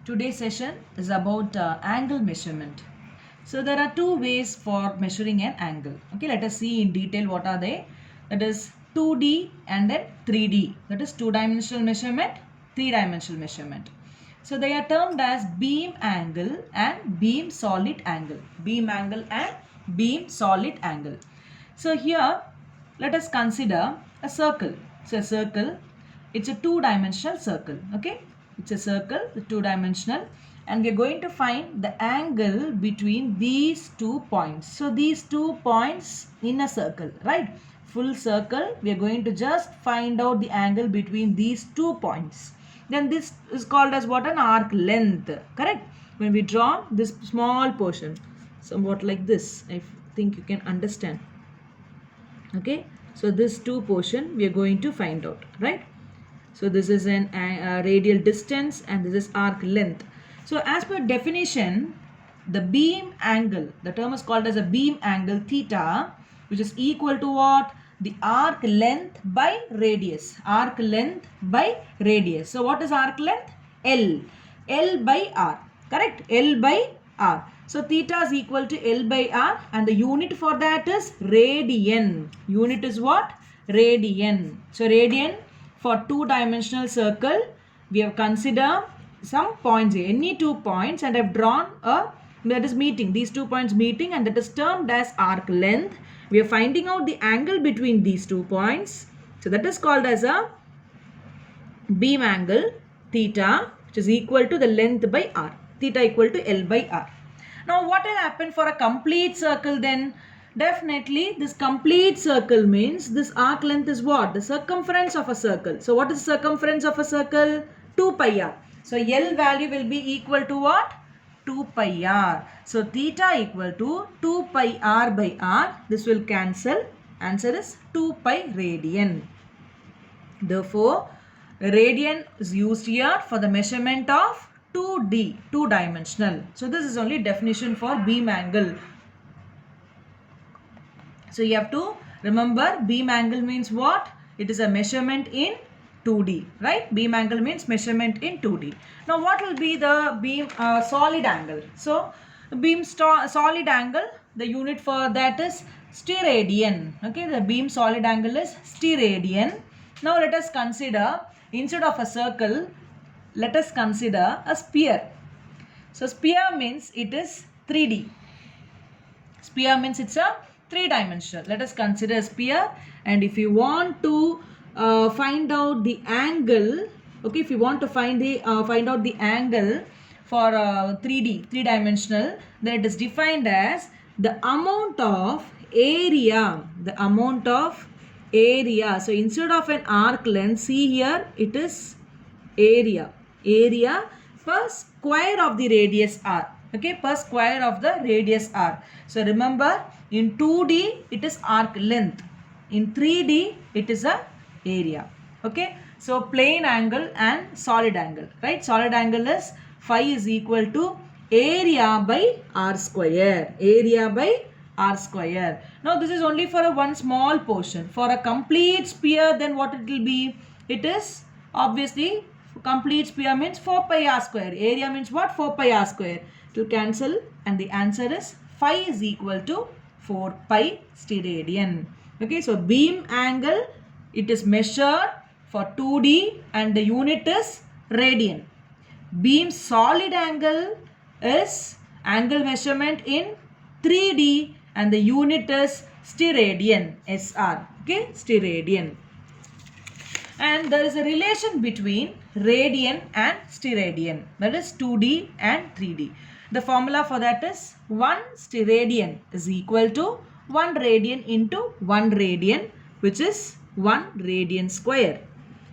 Today's session is about angle measurement. So there are two ways for measuring an angle. Okay, let us see in detail what are they. That is 2D and then 3D. That is two-dimensional measurement, three-dimensional measurement. So they are termed as beam angle and beam solid angle. Beam angle and beam solid angle. So here let us consider a circle. So a circle, it's a two-dimensional circle. Okay, it's a circle, two-dimensional, and we are going to find the angle between these 2 points. So these 2 points in a circle, right? Full circle, we are going to just find out the angle between these 2 points. Then this is called as what? An arc length, correct? When we draw this small portion, somewhat like this, I think you can understand. Okay, so this 2 portion we are going to find out, right? So this is an radial distance and this is arc length. So as per definition, the beam angle, the term is called as a beam angle theta, which is equal to what? The arc length by radius. Arc length by radius. So what is arc length? L. L by R. Correct? L by R. So theta is equal to L by R and the unit for that is radian. Unit is what? Radian. So radian for two-dimensional circle, we have considered some points here, any 2 points, and I have drawn a that is meeting, these 2 points meeting, and that is termed as arc length. We are finding out the angle between these 2 points. So that is called as a beam angle theta, which is equal to the length by R. Theta equal to L by R. Now what will happen for a complete circle then? Definitely this complete circle means this arc length is what? The circumference of a circle. So what is the circumference of a circle? 2 pi r. So L value will be equal to what? 2 pi r. So theta equal to 2 pi r by r. This will cancel. Answer is 2 pi radian. Therefore, radian is used here for the measurement of 2D, two-dimensional. So this is only definition for beam angle. So you have to remember beam angle means what? It is a measurement in 2D, right? Beam angle means measurement in 2D. Now what will be the beam solid angle? So beam solid angle, the unit for that is steradian. Okay, the beam solid angle is steradian. Now let us consider, instead of a circle, let us consider a sphere. So sphere means it is 3D. Sphere means it's a three-dimensional. Let us consider a sphere, and if you want to find out the angle, okay, if you want to find out the angle for 3D, three-dimensional, then it is defined as the amount of area. The amount of area. So instead of an arc length, see here it is area. Area per square of the radius r. Okay, per square of the radius r. So remember, in 2D it is arc length. In 3D it is a area. Okay, so plane angle and solid angle, right? Solid angle is phi is equal to area by r square. Area by r square. Now this is only for a one small portion. For a complete sphere, then what it will be? It is obviously complete sphere means 4 pi r square. Area means what? 4 pi r square. It will cancel and the answer is phi is equal to 4 pi steradian. Okay, so beam angle, it is measured for 2D and the unit is radian. Beam solid angle is angle measurement in 3D and the unit is steradian, SR. Okay, steradian. And there is a relation between radian and steradian, that is 2D and 3D. The formula for that is 1 steradian is equal to 1 radian into 1 radian, which is 1 radian square.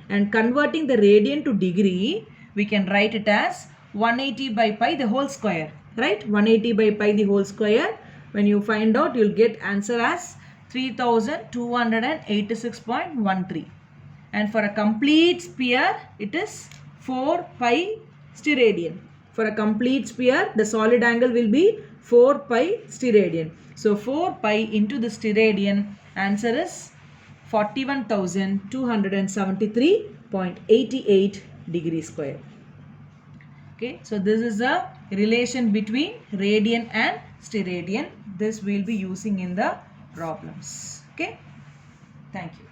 And converting the radian to degree, we can write it as 180 by pi the whole square, right? 180 by pi the whole square. When you find out, you will get answer as 3286.13. And for a complete sphere, it is 4 pi steradian. For a complete sphere, the solid angle will be 4 pi steradian. So 4 pi into the steradian, answer is 41,273.88 degree square. Okay, so this is a relation between radian and steradian. This we'll be using in the problems. Okay, thank you.